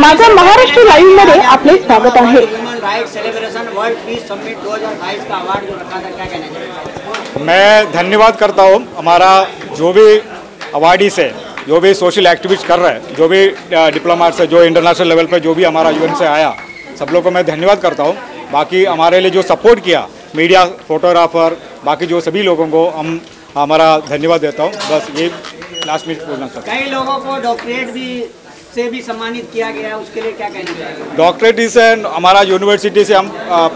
माझा महाराष्ट्र लाईव्ह मध्ये आपले स्वागत आहे। Human right celebration world peace summit 2022 का अवार्ड जो रखा था, क्या कहना चाहिए? मैं धन्यवाद करता हूँ हमारा जो भी अवार्डीज है, जो भी सोशल एक्टिविस्ट कर रहे हैं, जो भी डिप्लोमेट्स है, जो इंटरनेशनल लेवल पे जो भी हमारा यूएन से आया, सब लोग को मैं धन्यवाद करता हूँ। बाकी हमारे लिए जो सपोर्ट किया मीडिया, फोटोग्राफर, बाकी जो सभी लोगों को हमारा धन्यवाद देता हूँ। बस ये लास्ट में बोलना चाहता हूँ। कई लोगों को डॉक्टरेट से भी सम्मानित किया गया है, उसके लिए क्या कहना चाहिए? डॉक्टरेट से हमारा यूनिवर्सिटी से हम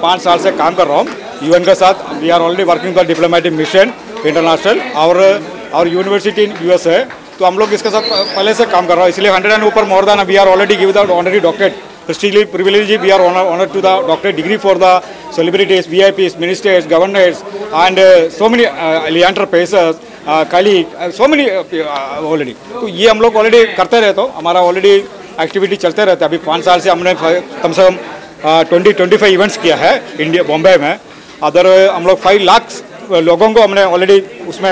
5 साल से काम कर रहा हूँ यूएन के साथ। We are already working for diplomatic mission international और यूनिवर्सिटी इन यूएस है, तो हम लोग इसके साथ पहले से काम कर रहा हूँ। इसलिए 100 and ऊपर more than we are already give the honorary doctorate privilege. We are honored to the doctorate degree for the celebrities, VIPs, ministers, governors, and so many Leander Pacers, colleagues, so many already. तो ये हम लोग already करते रहते हो, हमारा already activity चलते रहते हैं। अभी 5 साल से हमने कम से कम 20-25 इवेंट्स किया है इंडिया बॉम्बे में। अदर हम लोग 5 लाख लोगों को हमने ऑलरेडी उसमें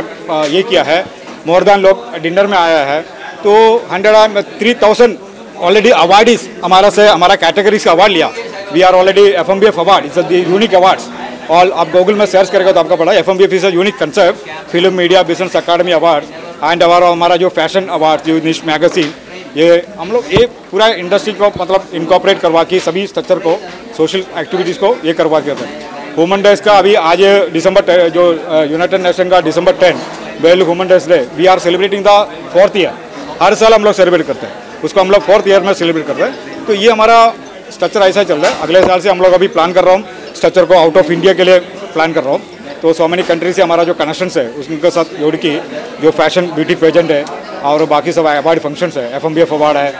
ये किया है। मोर देन लोग डिनर में आया है, तो 103,000 ऑलरेडी अवार्डीज हमारा कैटेगरी से अवार्ड लिया। We are already FMBF award, it's unique awards. और आप गूगल में सर्च करेगा तो आपको पता है FMBF is a unique concept, film media business academy award and हमारा जो फैशन अवार्ड, जो निश मैगजीन, ये हम लोग ये पूरा इंडस्ट्री को मतलब इनकॉर्पोरेट करवा के सभी स्ट्रक्चर को, सोशल एक्टिविटीज़ को ये करवा के हैं। ह्यूमन डेज का अभी आज दिसंबर जो यूनाइटेड नेशन का December 10 world human days day, we are celebrating the 4th year. हर साल हम लोग सेलिब्रेट करते हैं उसको, हम लोग 4th ईयर में सेलिब्रेट कर रहे हैं। तो ये हमारा स्ट्रक्चर ऐसा चल रहा है। अगले साल से हम लोग अभी प्लान कर रहा हूँ स्ट्रक्चर को आउट ऑफ इंडिया के लिए प्लान कर रहा हूँ। तो सो मेनी कंट्री से हमारा जो कनेक्शंस है उनके साथ जोड़ के जो फैशन ब्यूटी पेजेंट है और बाकी सब अवार्ड फंक्शंस है, FMBF अवार्ड है,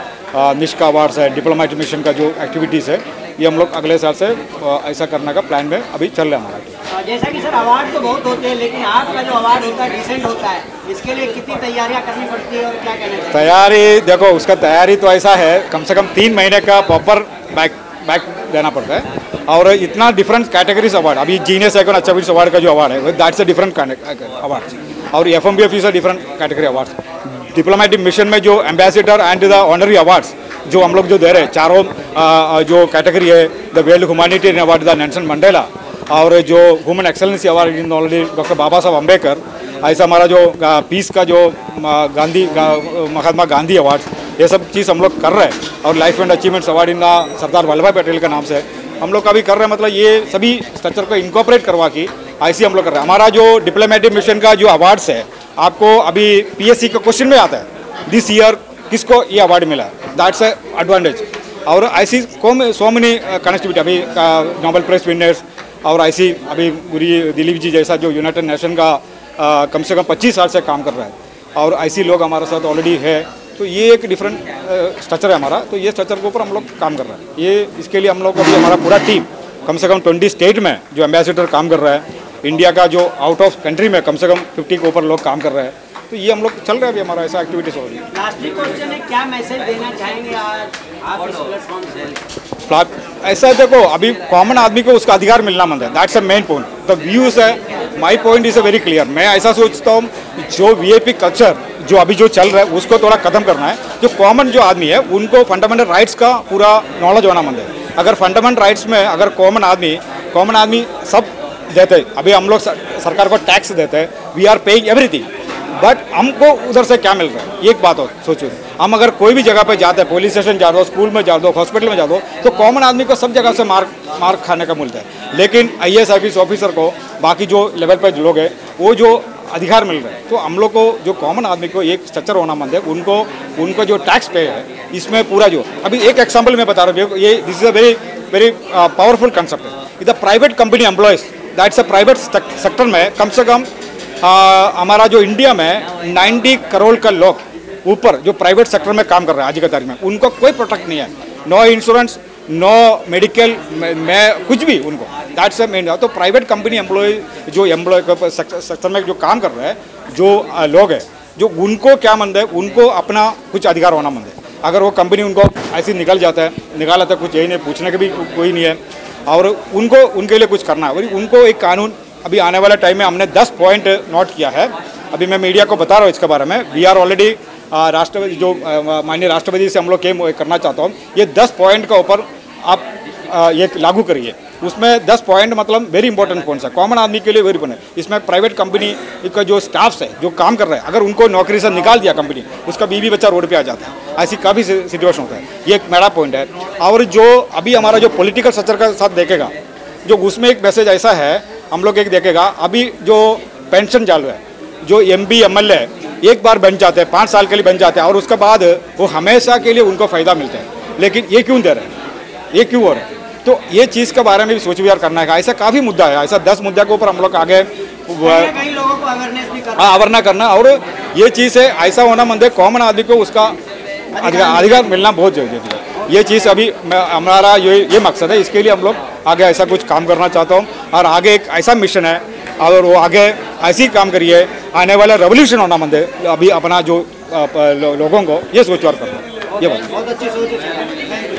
निष्का अवार्ड्स है, डिप्लोमेटिक मिशन का जो एक्टिविटीज़ है, ये हम लोग अगले साल से ऐसा करने का प्लान में अभी चल रहा है हमारा। जैसा कि सर अवार्ड तो बहुत होते हैं, लेकिन आपका जो अवार्ड होता है डिसेंट होता है, इसके लिए कितनी तैयारियां करनी पड़ती है और क्या कहना चाहिए? तैयारी देखो, उसका तैयारी तो ऐसा है, कम से कम 3 महीने का प्रॉपर बैक देना पड़ता है। और इतना डिफरेंट कैटेगरीज अवार्ड, अभी जीनियस आइकॉन अचीवर्स अवार्ड का जो अवार्ड है दैट्स अ डिफरेंट अवार्ड, और FMBF is a different category award. Diplomatic mission में जो ambassador and the honorary awards जो हम लोग जो दे रहे हैं, चारों जो कैटेगरी है, the world humanitarian award the Nelson Mandela, और जो human excellency award in already doctor Baba Saheb Ambedkar, ऐसा हमारा जो पीस का जो महात्मा गांधी अवार्ड, ये सब चीज़ हम लोग कर रहे हैं। और life and achievements award in Sardar Vallabh Bhai Patel के नाम से हम लोग अभी कर रहे हैं। मतलब ये सभी स्ट्रक्चर को इनकॉर्पोरेट करवा के ऐसे हम लोग कर रहे हैं। हमारा जो डिप्लोमेटिक मिशन का जो अवार्ड्स है, आपको अभी PSC का क्वेश्चन में आता है दिस ईयर किसको ये अवार्ड मिला, दैट्स ए एडवांटेज। और ऐसी सो मेनी कनेक्टिविटी, अभी नोबेल प्राइज विनर्स और ऐसी अभी दिलीप जी जैसा जो यूनाइटेड नेशन का कम से कम 25 साल से काम कर रहा है, और ऐसी लोग हमारे साथ ऑलरेडी है। तो ये एक डिफरेंट स्ट्रक्चर है हमारा, तो ये स्ट्रक्चर के ऊपर हम लोग काम कर रहे हैं। ये इसके लिए हम लोग अभी हमारा पूरा टीम कम से कम 20 स्टेट में जो एम्बेसडर काम कर रहा है, इंडिया का जो आउट ऑफ कंट्री में कम से कम 50 के ऊपर लोग काम कर रहे हैं। तो ये हम लोग चल रहे हैं अभी, हमारा ऐसा एक्टिविटीज हो रही है। लास्टली क्वेश्चन है, क्या मैसेज देना चाहेंगे आज आप इस प्लेटफॉर्म से? ऐसा देखो, अभी कॉमन आदमी को उसका अधिकार मिलना मंद है, that's a main point. The views है, my point is a very clear. मैं ऐसा सोचता हूँ जो VIP कल्चर जो अभी जो चल रहा है उसको थोड़ा खत्म करना है। जो कॉमन जो आदमी है उनको फंडामेंटल राइट्स का पूरा नॉलेज होना मंद है। अगर फंडामेंटल राइट्स में अगर कॉमन आदमी सब देते, अभी हम लोग सरकार को टैक्स देते हैं, we are paying everything, but हमको उधर से क्या मिल रहा है, एक बात हो सोचो। हम अगर कोई भी जगह पे जाते हैं, पुलिस स्टेशन जा दो, स्कूल में जा दो, हॉस्पिटल में जा दो, तो कॉमन आदमी को सब जगह से मार खाने का मिलता है। लेकिन IAS ऑफिसर को, बाकी जो लेवल पे लोग हैं, वो जो अधिकार मिल रहा है, तो हम लोग को जो कॉमन आदमी को एक स्ट्रक्चर होना मंद है, उनको जो टैक्स पे है, इसमें पूरा जो अभी एक एग्जाम्पल मैं बता रहा हूँ, ये this is a very powerful concept है। The private company employees, that's a private sector में कम से कम हमारा जो इंडिया में 90 करोड़ का लोग ऊपर जो प्राइवेट सेक्टर में काम कर रहे हैं आज की तारीख में, उनको कोई प्रोटेक्ट नहीं है, नो इंश्योरेंस, नो मेडिकल में कुछ भी उनको, दैट्स अ मेन। तो प्राइवेट कंपनी एम्प्लॉय जो सेक्टर में जो काम कर रहे हैं जो लोग हैं, जो उनको क्या मंद है, उनको अपना कुछ अधिकार होना मंद है। अगर वो कंपनी उनको ऐसे निकाल जाता है, कुछ यही नहीं, पूछने के भी कोई नहीं है, और उनको उनके लिए कुछ करना है। और उनको एक कानून अभी आने वाले टाइम में हमने 10 पॉइंट नोट किया है, अभी मैं मीडिया को बता रहा हूँ इसके बारे में। वी आर ऑलरेडी राष्ट्रपति जो माननीय राष्ट्रपति से हम लोग क्या करना चाहता हूँ, ये 10 पॉइंट का ऊपर आप ये लागू करिए। उसमें 10 पॉइंट मतलब वेरी इंपॉर्टेंट पॉइंट्स है, कॉमन आदमी के लिए वेरी इंपॉर्टेंट है। इसमें प्राइवेट कंपनी का जो स्टाफ्स है जो काम कर रहे हैं, अगर उनको नौकरी से निकाल दिया कंपनी, उसका बीवी बच्चा रोड पे आ जाता है, ऐसी काफ़ी सिचुएशन होता है। ये एक मेरा पॉइंट है। और जो अभी हमारा जो पॉलिटिकल स्ट्रक्चर का साथ देखेगा, जो उसमें एक मैसेज ऐसा है, हम लोग एक देखेगा अभी जो पेंशन चालू है, जो MP MLA एक बार बन जाते हैं, 5 साल के लिए बन जाते हैं और उसके बाद वो हमेशा के लिए उनको फ़ायदा मिलता है, लेकिन ये क्यों दे रहे हैं, ये क्यों हो रहा है? तो ये चीज़ के बारे में भी सोच विचार करना है। ऐसा काफ़ी मुद्दा है, ऐसा 10 मुद्दे के ऊपर हम लोग आगे कई लोगों को अवेयरनेस भी करना, अवेयरनेस करना। और ये चीज़ है ऐसा होना मंदिर कॉमन आदमी को उसका अधिकार मिलना बहुत जरूरी है। ये चीज़ अभी हमारा ये मकसद है, इसके लिए हम लोग आगे ऐसा कुछ काम करना चाहता हूँ और आगे एक ऐसा मिशन है और वो आगे ऐसे ही काम करिए, आने वाला रेवोल्यूशन होना मंदिर अभी अपना जो लोगों को ये सोच और करना, ये बात। बहुत अच्छी सोच है।